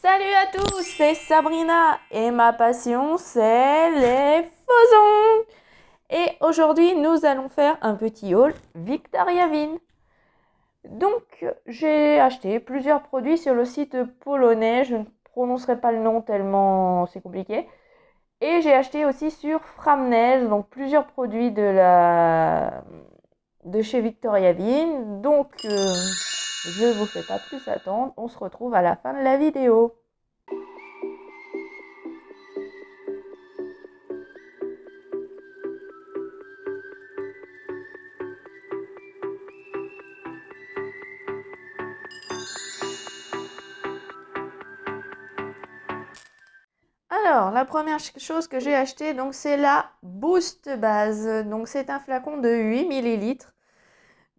Salut à tous, c'est Sabrina et ma passion c'est les faisans. Et aujourd'hui nous allons faire un petit haul Victoria Vin. Donc j'ai acheté plusieurs produits sur le site polonais, je ne prononcerai pas le nom tellement c'est compliqué. Et j'ai acheté aussi sur Framnez, donc plusieurs produits de chez Victoria Vin. Donc je ne vous fais pas plus attendre, on se retrouve à la fin de la vidéo. Alors, la première chose que j'ai acheté, donc c'est la Boost Base. Donc, c'est un flacon de 8 millilitres.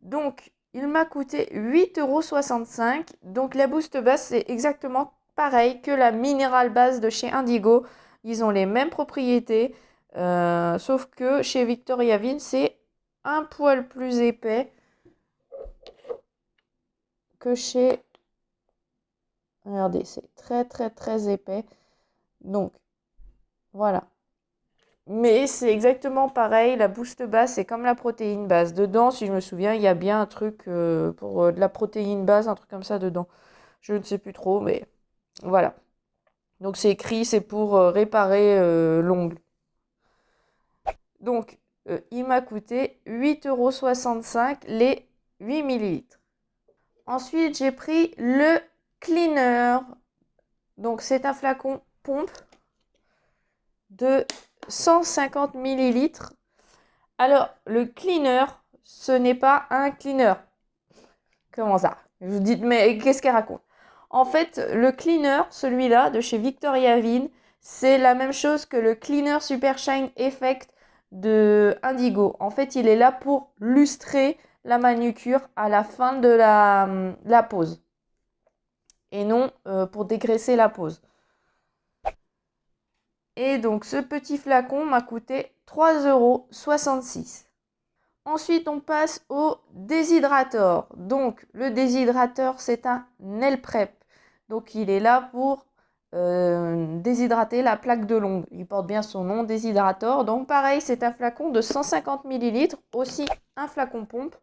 Donc, il m'a coûté 8,65 €. Donc, la Boost Base, c'est exactement pareil que la Mineral Base de chez Indigo. Ils ont les mêmes propriétés, sauf que chez Victoria Vin, c'est un poil plus épais que chez... Regardez, c'est très très très épais. Donc, voilà. Mais c'est exactement pareil, la boost base, c'est comme la protéine base. Dedans, si je me souviens, il y a bien un truc pour de la protéine base, un truc comme ça dedans. Je ne sais plus trop, mais voilà. Donc c'est écrit, c'est pour réparer l'ongle. Donc, il m'a coûté 8,65 € les 8 millilitres. Ensuite, j'ai pris le cleaner. Donc c'est un flacon pompe de 150 millilitres. Alors, le cleaner, ce n'est pas un cleaner. Comment ça? Vous vous dites, mais qu'est-ce qu'elle raconte? En fait, le cleaner, celui-là, de chez Victoria Vin, c'est la même chose que le cleaner Super Shine Effect de Indigo. En fait, il est là pour lustrer la manucure à la fin de la pose. Et non pour dégraisser la pose. Et donc, ce petit flacon m'a coûté 3,66 €. Ensuite, on passe au déshydrateur. Donc, le déshydrateur, c'est un nail prep. Donc, il est là pour déshydrater la plaque de l'ongle. Il porte bien son nom, déshydrateur. Donc, pareil, c'est un flacon de 150 millilitres, aussi un flacon pompe.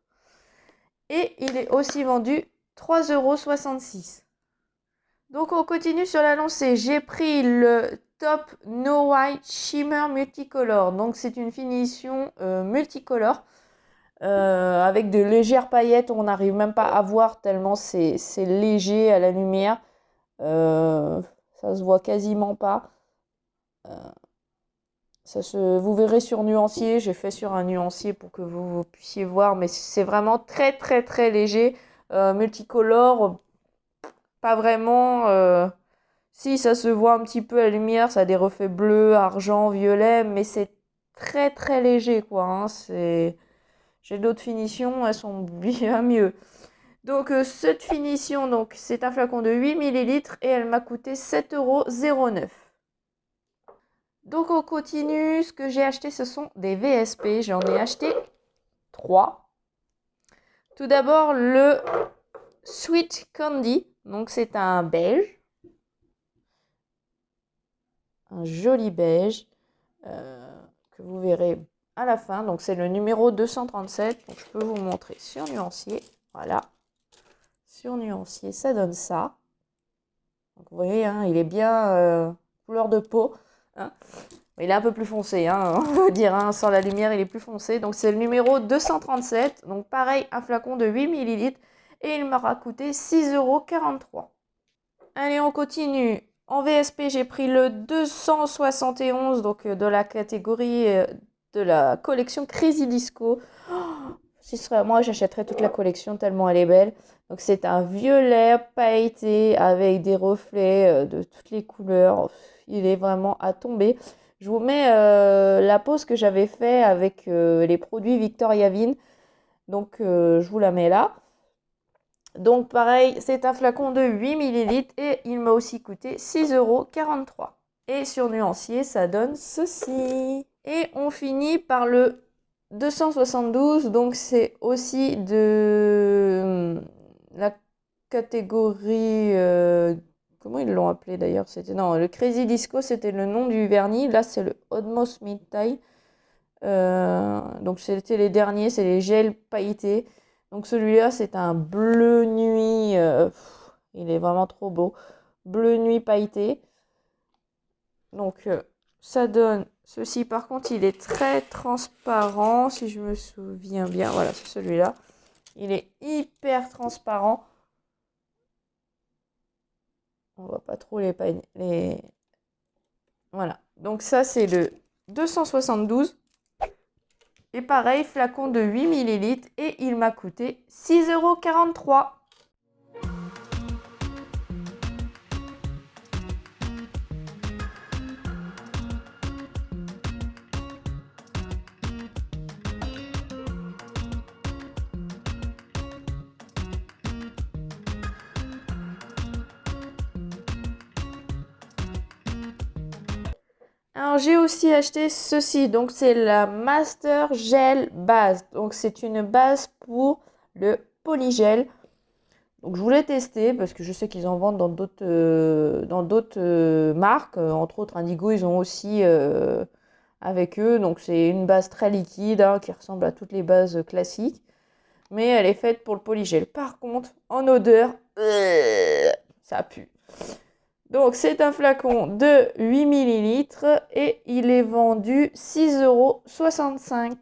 Et il est aussi vendu 3,66 €. Donc, on continue sur la lancée. J'ai pris le Top No White Shimmer Multicolor. Donc, c'est une finition multicolore. Avec de légères paillettes, on n'arrive même pas à voir tellement c'est léger à la lumière. Ça se voit quasiment pas. Vous verrez sur nuancier, j'ai fait sur un nuancier pour que vous puissiez voir, mais c'est vraiment très très très léger. Multicolore, pas vraiment. Si ça se voit un petit peu à la lumière, ça a des reflets bleus, argent, violet, mais c'est très très léger quoi. Hein, J'ai d'autres finitions, elles sont bien mieux. Donc cette finition, donc c'est un flacon de 8 millilitres et elle m'a coûté 7,09 €. Donc on continue, ce que j'ai acheté ce sont des VSP, j'en ai acheté 3. Tout d'abord le Sweet Candy, donc c'est un beige, un joli beige que vous verrez à la fin. Donc c'est le numéro 237, donc je peux vous montrer sur nuancier, voilà. Sur nuancier, ça donne ça. Donc, vous voyez, hein, il est bien couleur de peau. Hein. Il est un peu plus foncé, hein, on va dire. Hein, sans la lumière, il est plus foncé. Donc, c'est le numéro 237. Donc, pareil, un flacon de 8 millilitres. Et il m'aura coûté 6,43 €. Allez, on continue. En VSP, j'ai pris le 271, donc de la catégorie de la collection Crazy Disco. Si ce serait moi, j'achèterais toute la collection tellement elle est belle. Donc c'est un violet pailleté avec des reflets de toutes les couleurs. Il est vraiment à tomber. Je vous mets la pose que j'avais fait avec les produits Victoria Vin. Donc je vous la mets là. Donc pareil, c'est un flacon de 8 millilitres et il m'a aussi coûté 6,43 €. Et sur nuancier, ça donne ceci. Et on finit par le 272, donc c'est aussi de la catégorie comment ils l'ont appelé d'ailleurs? C'était non, le Crazy Disco, c'était le nom du vernis. Là, c'est le Odmos Midnight. Donc c'était les derniers, c'est les gels pailletés. Donc celui-là, c'est un bleu nuit. Il est vraiment trop beau. Bleu nuit pailleté. Donc ça donne ceci. Par contre, il est très transparent, si je me souviens bien. Voilà, c'est celui-là. Il est hyper transparent. On voit pas trop les... Voilà. Donc ça, c'est le 272. Et pareil, flacon de 8 ml. Et il m'a coûté 6,43 €. Alors j'ai aussi acheté ceci, donc c'est la Master Gel Base. Donc c'est une base pour le polygel. Donc je voulais tester parce que je sais qu'ils en vendent dans d'autres marques. Entre autres Indigo, ils ont aussi avec eux. Donc c'est une base très liquide hein, qui ressemble à toutes les bases classiques. Mais elle est faite pour le polygel. Par contre, en odeur, ça pue. Donc c'est un flacon de 8 ml et il est vendu 6,65 €.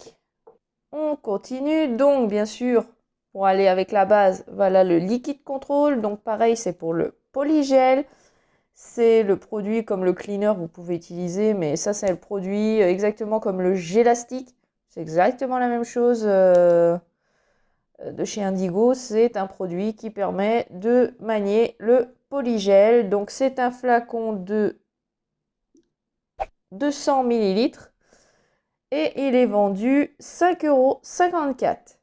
On continue. Donc bien sûr, pour aller avec la base, voilà le liquide contrôle. Donc pareil, c'est pour le polygel. C'est le produit comme le cleaner, vous pouvez utiliser, mais ça c'est le produit exactement comme le gélastique. C'est exactement la même chose de chez Indigo. C'est un produit qui permet de manier le polygel. Donc c'est un flacon de 200 ml et il est vendu 5,54 €.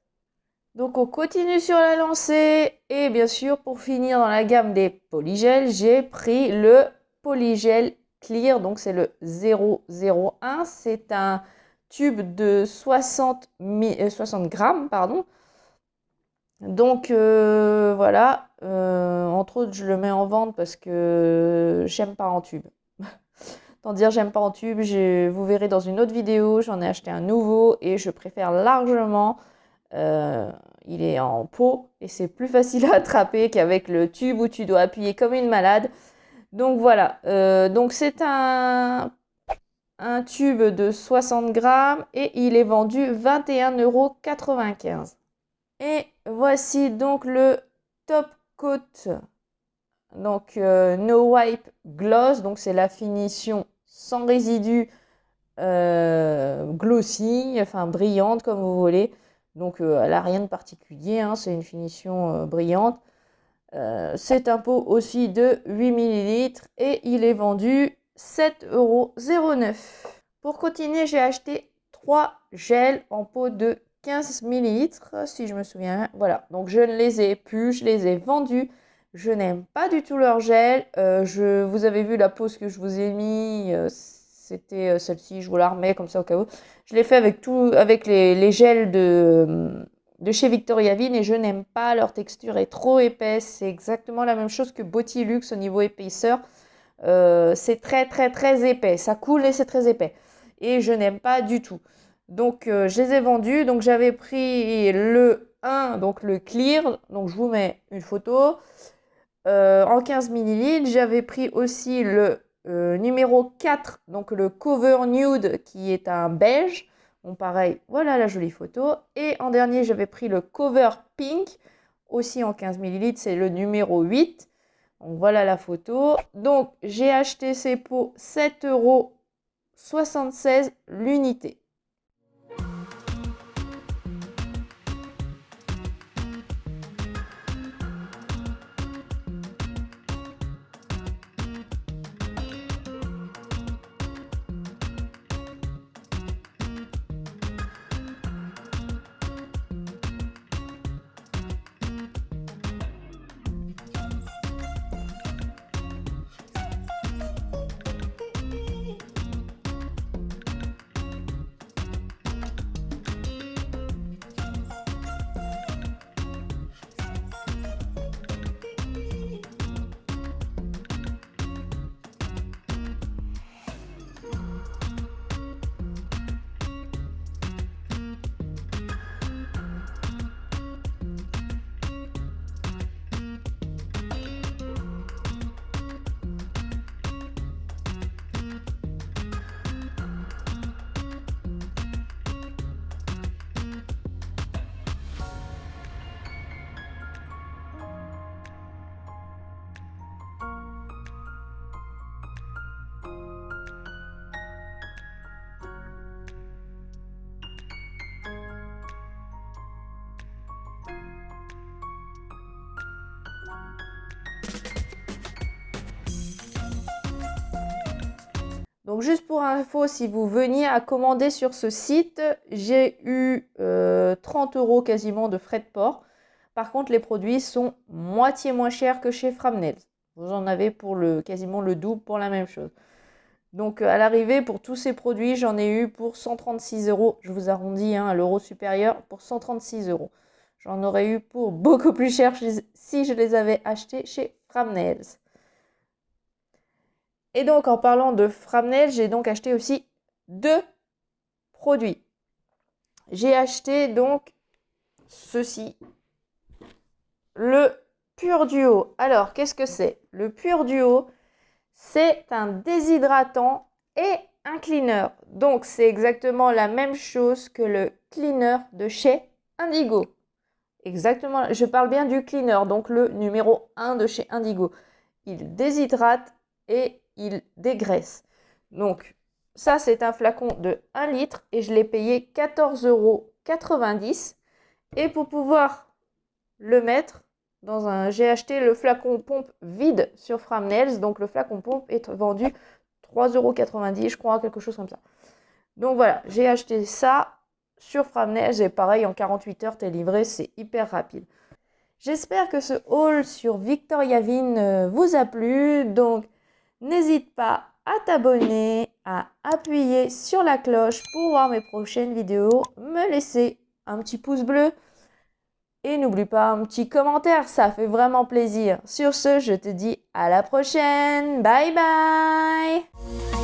Donc on continue sur la lancée et bien sûr pour finir dans la gamme des polygels, j'ai pris le polygel clear, donc c'est le 001, c'est un tube de 60 grammes, pardon. Donc voilà, entre autres je le mets en vente parce que j'aime pas en tube. Tant dire j'aime pas en tube, vous verrez dans une autre vidéo, j'en ai acheté un nouveau et je préfère largement. Il est en pot et c'est plus facile à attraper qu'avec le tube où tu dois appuyer comme une malade. Donc voilà, donc c'est un tube de 60 grammes et il est vendu 21,95 €. Et voici donc le Top Coat, donc No Wipe Gloss, donc c'est la finition sans résidus glossy, enfin brillante comme vous voulez. Donc elle n'a rien de particulier, hein, c'est une finition brillante. C'est un pot aussi de 8 ml et il est vendu 7,09 €. Pour continuer, j'ai acheté 3 gels en pot de 15 ml, si je me souviens. Voilà, donc je ne les ai plus, je les ai vendus. Je n'aime pas du tout leur gel. Vous avez vu la pause que je vous ai mis, c'était celle-ci, je vous la remets comme ça au cas où. Je l'ai fait avec les gels de chez Victoria Vigne et je n'aime pas, leur texture est trop épaisse. C'est exactement la même chose que Beautylux au niveau épaisseur. C'est très très très épais, ça coule et c'est très épais. Et je n'aime pas du tout. Donc je les ai vendus. Donc j'avais pris le 1, donc le clear. Donc je vous mets une photo. En 15 ml. J'avais pris aussi le numéro 4, donc le cover nude qui est un beige. Bon pareil, voilà la jolie photo. Et en dernier, j'avais pris le cover pink, aussi en 15 ml, c'est le numéro 8. Donc voilà la photo. Donc j'ai acheté ces pots 7,76 € l'unité. Donc juste pour info, si vous veniez à commander sur ce site, j'ai eu 30 € quasiment de frais de port. Par contre, les produits sont moitié moins chers que chez Framnels. Vous en avez pour quasiment le double pour la même chose. Donc à l'arrivée, pour tous ces produits, j'en ai eu pour 136 €. Je vous arrondis à l'euro supérieur pour 136 €. J'en aurais eu pour beaucoup plus cher si je les avais achetés chez Framnels. Et donc en parlant de Framnels, j'ai donc acheté aussi 2 produits. J'ai acheté donc ceci, le Pur Duo. Alors qu'est-ce que c'est? Le Pur Duo, c'est un déshydratant et un cleaner. Donc c'est exactement la même chose que le cleaner de chez Indigo. Exactement, je parle bien du cleaner, donc le numéro 1 de chez Indigo. Il déshydrate et il dégraisse. Donc ça c'est un flacon de 1 litre et je l'ai payé 14,90 €. Et pour pouvoir le mettre j'ai acheté le flacon pompe vide sur Framnels. Donc le flacon pompe est vendu 3,90 €, je crois, quelque chose comme ça. Donc voilà, j'ai acheté ça sur Framnels et pareil, en 48 heures, t'es livré, c'est hyper rapide. J'espère que ce haul sur Victoria Vin vous a plu. Donc n'hésite pas à t'abonner, à appuyer sur la cloche pour voir mes prochaines vidéos, me laisser un petit pouce bleu. Et n'oublie pas un petit commentaire, ça fait vraiment plaisir. Sur ce, je te dis à la prochaine. Bye bye!